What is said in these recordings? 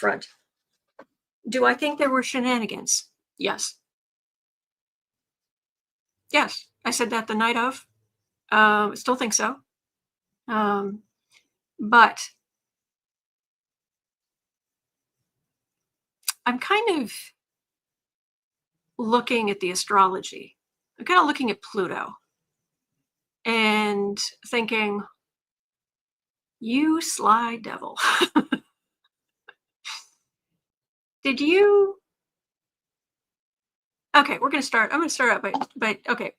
front. Do I think there were shenanigans? Yes. Yes, I said that the night of. Still think so. But I'm kind of looking at the astrology. I'm kind of looking at Pluto and thinking, you sly devil. Did you? Okay, we're going to start. I'm going to start out but okay.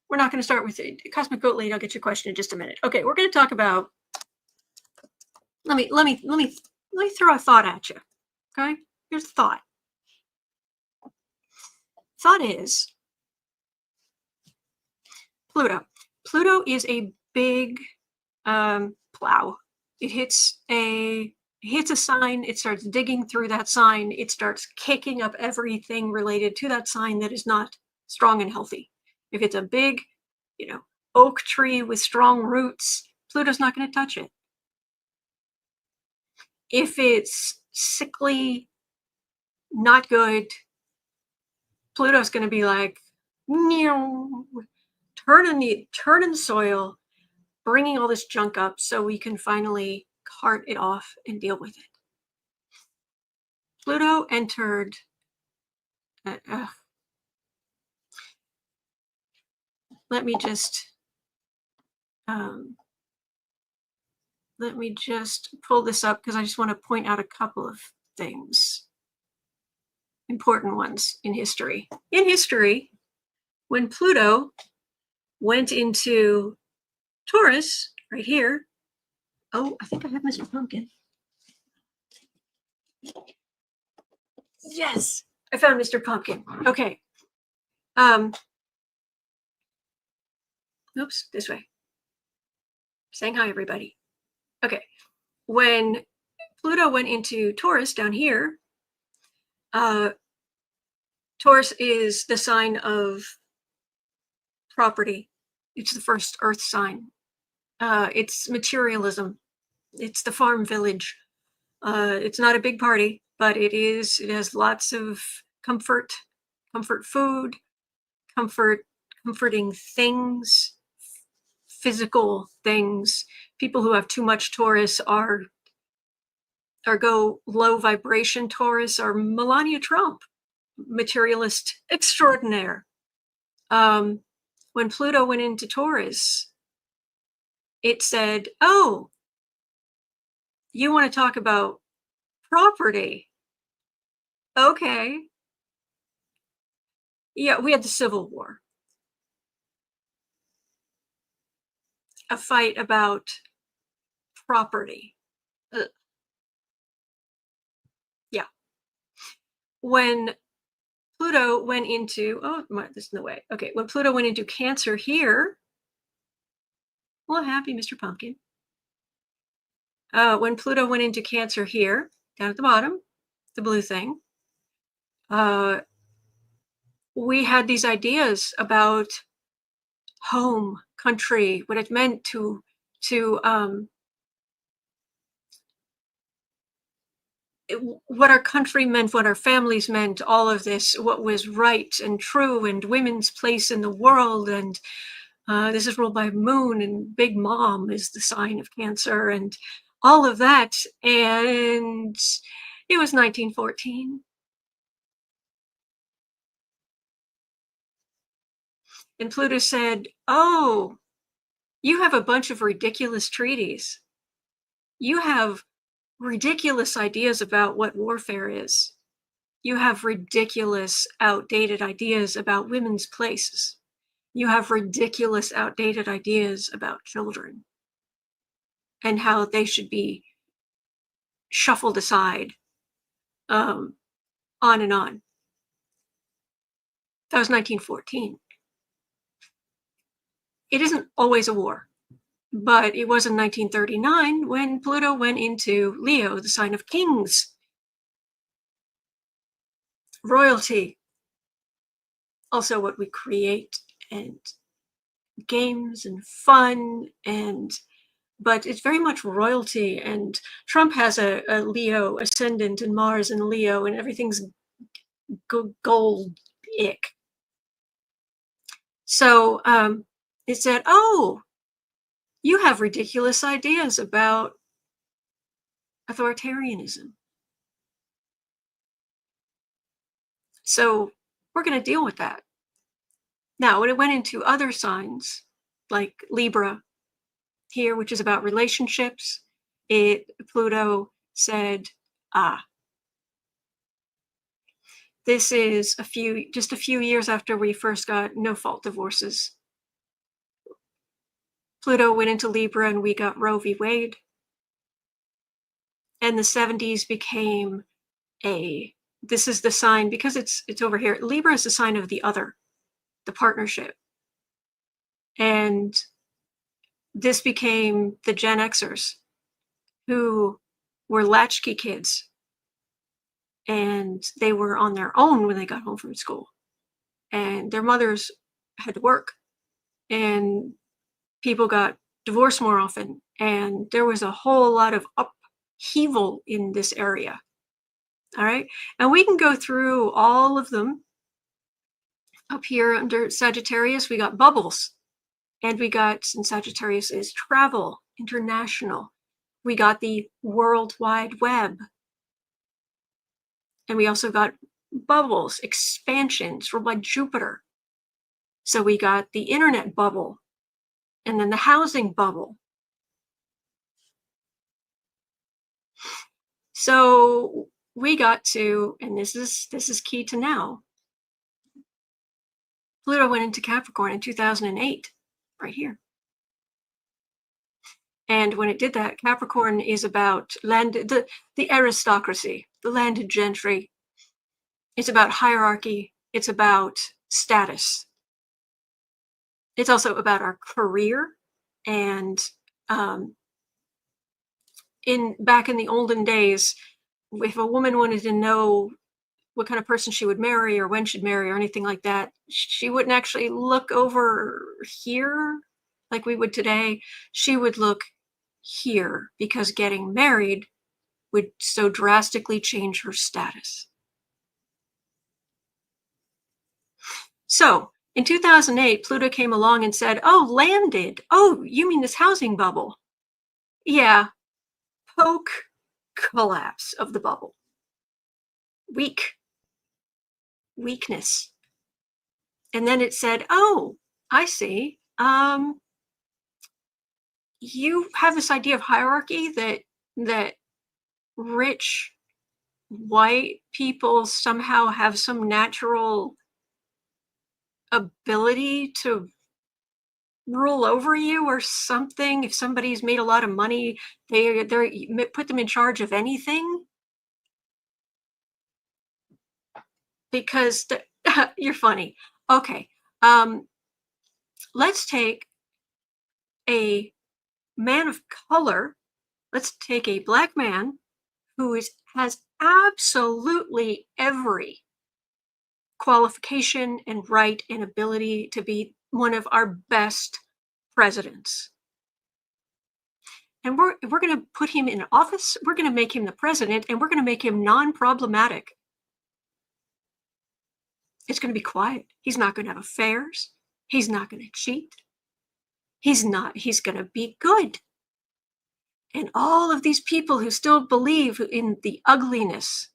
We're not going to start with Cosmic Goat Lady. I'll get your question in just a minute. Okay, we're going to talk about. Let me throw a thought at you. Okay, here's the thought. Thought is Pluto. Pluto is a big plow. It hits a sign, it starts digging through that sign, it starts kicking up everything related to that sign that is not strong and healthy. If it's a big, oak tree with strong roots, Pluto's not going to touch it. If it's sickly, not good, Pluto's going to be like, turning the soil, bringing all this junk up so we can finally cart it off and deal with it. Pluto entered. Let me just pull this up because I just want to point out a couple of things, important ones in history. In history, when Pluto went into Taurus, right here. Oh, I think I have Mr. Pumpkin. Yes, I found Mr. Pumpkin. Okay. Oops, this way. Saying hi, everybody. Okay. When Pluto went into Taurus down here, Taurus is the sign of property. It's the first earth sign. It's materialism. It's the farm village. It's not a big party, but it has lots of comfort food, comforting things, physical things. People who have too much Taurus or go low vibration Taurus are Melania Trump, materialist extraordinaire. When Pluto went into Taurus, it said, oh, you want to talk about property? Okay. Yeah, we had the Civil War. A fight about property. Ugh. Yeah. When Pluto went into, this is in the way. Okay, when Pluto went into Cancer here, well, happy Mr. Pumpkin. When Pluto went into Cancer here, down at the bottom, the blue thing, we had these ideas about home, country, what it meant to what our country meant, what our families meant, all of this, what was right and true, and women's place in the world, and this is ruled by Moon, and Big Mom is the sign of Cancer, and all of that. And it was 1914. And Pluto said, oh, you have a bunch of ridiculous treaties. You have ridiculous ideas about what warfare is. You have ridiculous, outdated ideas about women's places. You have ridiculous, outdated ideas about children and how they should be shuffled aside, on and on. That was 1914. It isn't always a war, but it was in 1939 when Pluto went into Leo, the sign of kings, royalty, also what we create, and games and fun and but it's very much royalty. And Trump has a Leo ascendant and Mars in Leo, and everything's gold ick. So it said, oh, you have ridiculous ideas about authoritarianism. So we're going to deal with that. Now, when it went into other signs, like Libra here, which is about relationships, Pluto said, ah, this is just a few years after we first got no-fault divorces. Pluto went into Libra and we got Roe v. Wade. And the 70s became this is the sign, because it's over here. Libra is the sign of the other, the partnership. And this became the Gen Xers, who were latchkey kids. And they were on their own when they got home from school. And their mothers had to work. And people got divorced more often. And there was a whole lot of upheaval in this area. All right. And we can go through all of them. Up here under Sagittarius, we got bubbles. And we got, since Sagittarius is travel, international, we got the World Wide Web. And we also got bubbles, expansions, ruled by Jupiter. So we got the internet bubble, and then the housing bubble. So we got to, and this is key to now, Pluto went into Capricorn in 2008, right here. And when it did that, Capricorn is about the aristocracy, the landed gentry. It's about hierarchy. It's about status. It's also about our career. And back in the olden days, if a woman wanted to know what kind of person she would marry or when she'd marry or anything like that, she wouldn't actually look over here like we would today. She would look here, because getting married would so drastically change her status. So in 2008, Pluto came along and said, oh, landed. Oh, you mean this housing bubble? Yeah, poke, collapse of the bubble. Weakness. And then it said, oh, I see. You have this idea of hierarchy that rich white people somehow have some natural ability to rule over you or something. If somebody's made a lot of money, they put them in charge of anything. Because you're funny. Okay. Let's take a man of color. Let's take a black man who has absolutely every qualification and right and ability to be one of our best presidents. And we're going to put him in office. We're going to make him the president, and we're going to make him non-problematic. It's going to be quiet. He's not going to have affairs. He's not going to cheat. He's going to be good. And all of these people who still believe in the ugliness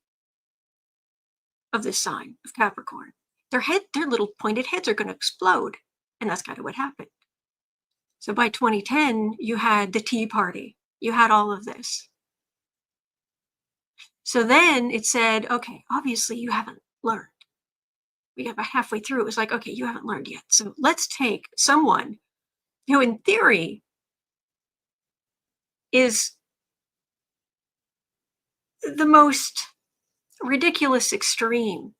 of this sign of Capricorn, their little pointed heads are going to explode. And that's kind of what happened. So by 2010, you had the Tea Party. You had all of this. So then it said, okay, obviously you haven't learned. We got about halfway through. It was like, okay, you haven't learned yet. So let's take someone who in theory is the most ridiculous extreme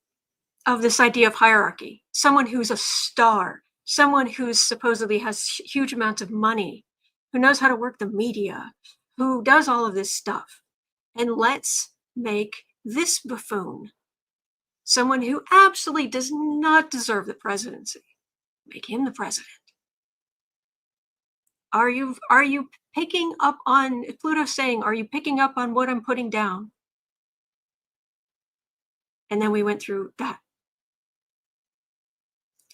of this idea of hierarchy. Someone who's a star, someone who supposedly has huge amounts of money, who knows how to work the media, who does all of this stuff. And let's make this buffoon, someone who absolutely does not deserve the presidency, make him the president. Are you picking up on Pluto's saying, are you picking up on what I'm putting down? And then we went through that.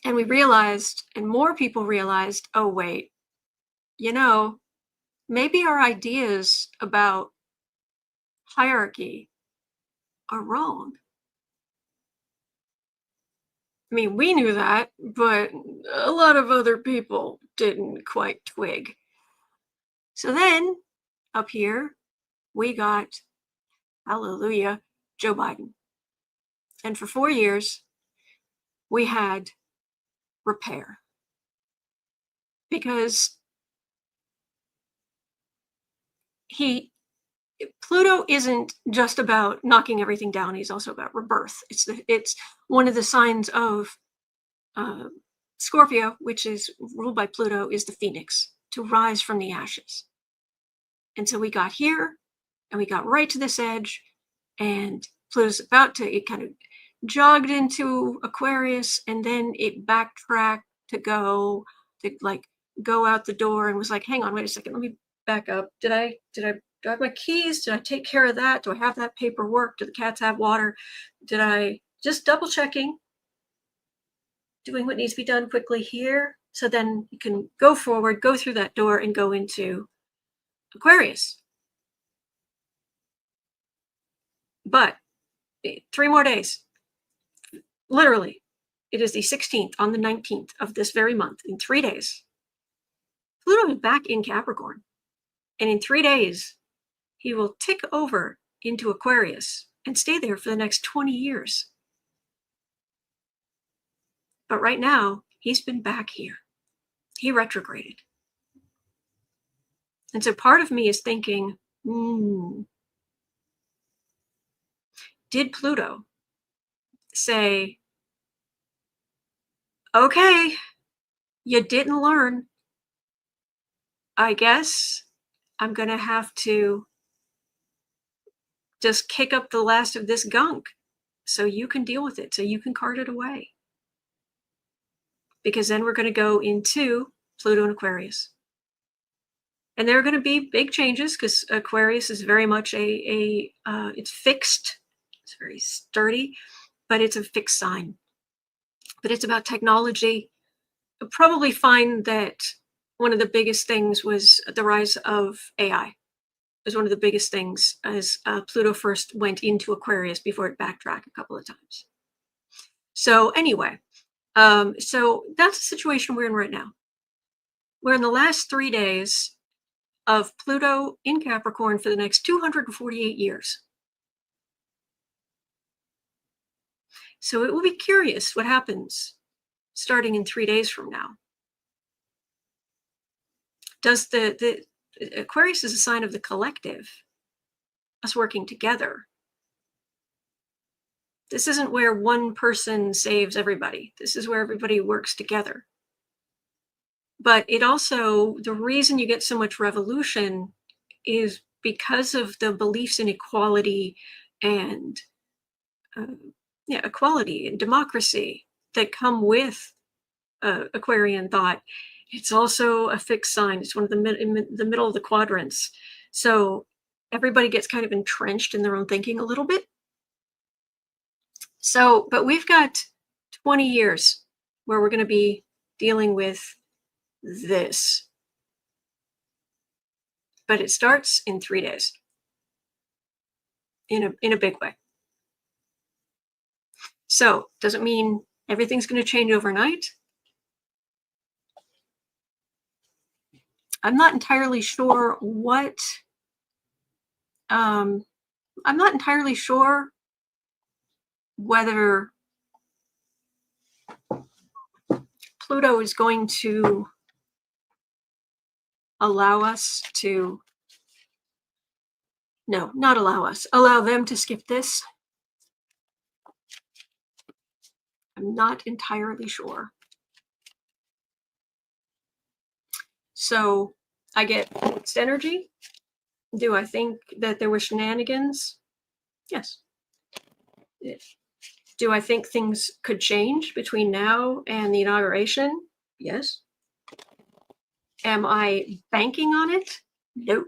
And we realized, and more people realized, oh, wait, you know, maybe our ideas about hierarchy are wrong. I mean, we knew that, but a lot of other people didn't quite twig. So then, up here, we got, hallelujah, Joe Biden. And for 4 years, we had repair. Because Pluto isn't just about knocking everything down, he's also about rebirth. It's one of the signs of Scorpio, which is ruled by Pluto, is the phoenix, to rise from the ashes. And so we got here, and we got right to this edge, and Pluto's it kind of jogged into Aquarius, and then it backtracked to go out the door and was like, hang on, wait a second, let me back up. Do I have my keys? Did I take care of that? Do I have that paperwork? Do the cats have water? Did I just double checking, doing what needs to be done quickly here, so then you can go forward, go through that door, and go into Aquarius. But 3 more days. Literally, it is the 16th on the 19th of this very month. In 3 days, Pluto is back in Capricorn. And in 3 days, he will tick over into Aquarius and stay there for the next 20 years. But right now, he's been back here. He retrograded. And so part of me is thinking, did Pluto say, okay, you didn't learn. I guess I'm going to have to just kick up the last of this gunk so you can deal with it, so you can cart it away. Because then we're going to go into Pluto and Aquarius. And there are going to be big changes because Aquarius is very much it's fixed. It's very sturdy, but it's a fixed sign. But it's about technology. You'll probably find that one of the biggest things was the rise of AI. It was one of the biggest things as Pluto first went into Aquarius before it backtracked a couple of times. So anyway, so that's the situation we're in right now. We're in the last 3 days of Pluto in Capricorn for the next 248 years. So it will be curious what happens starting in 3 days from now. Does the Aquarius is a sign of the collective, us working together. This isn't where one person saves everybody. This is where everybody works together. But it also, the reason you get so much revolution is because of the beliefs in equality and equality and democracy that come with Aquarian thought. It's also a fixed sign. It's one of the middle of the quadrants. So everybody gets kind of entrenched in their own thinking a little bit. So, but we've got 20 years where we're going to be dealing with this. But it starts in 3 days. In a big way. So, does it mean everything's going to change overnight? I'm not entirely sure what. I'm not entirely sure whether Pluto is going to allow us to. No, not allow us. Allow them to skip this. I'm not entirely sure. So I get mixed energy. Do I think that there were shenanigans? Yes. Do I think things could change between now and the inauguration? Yes. Am I banking on it? Nope.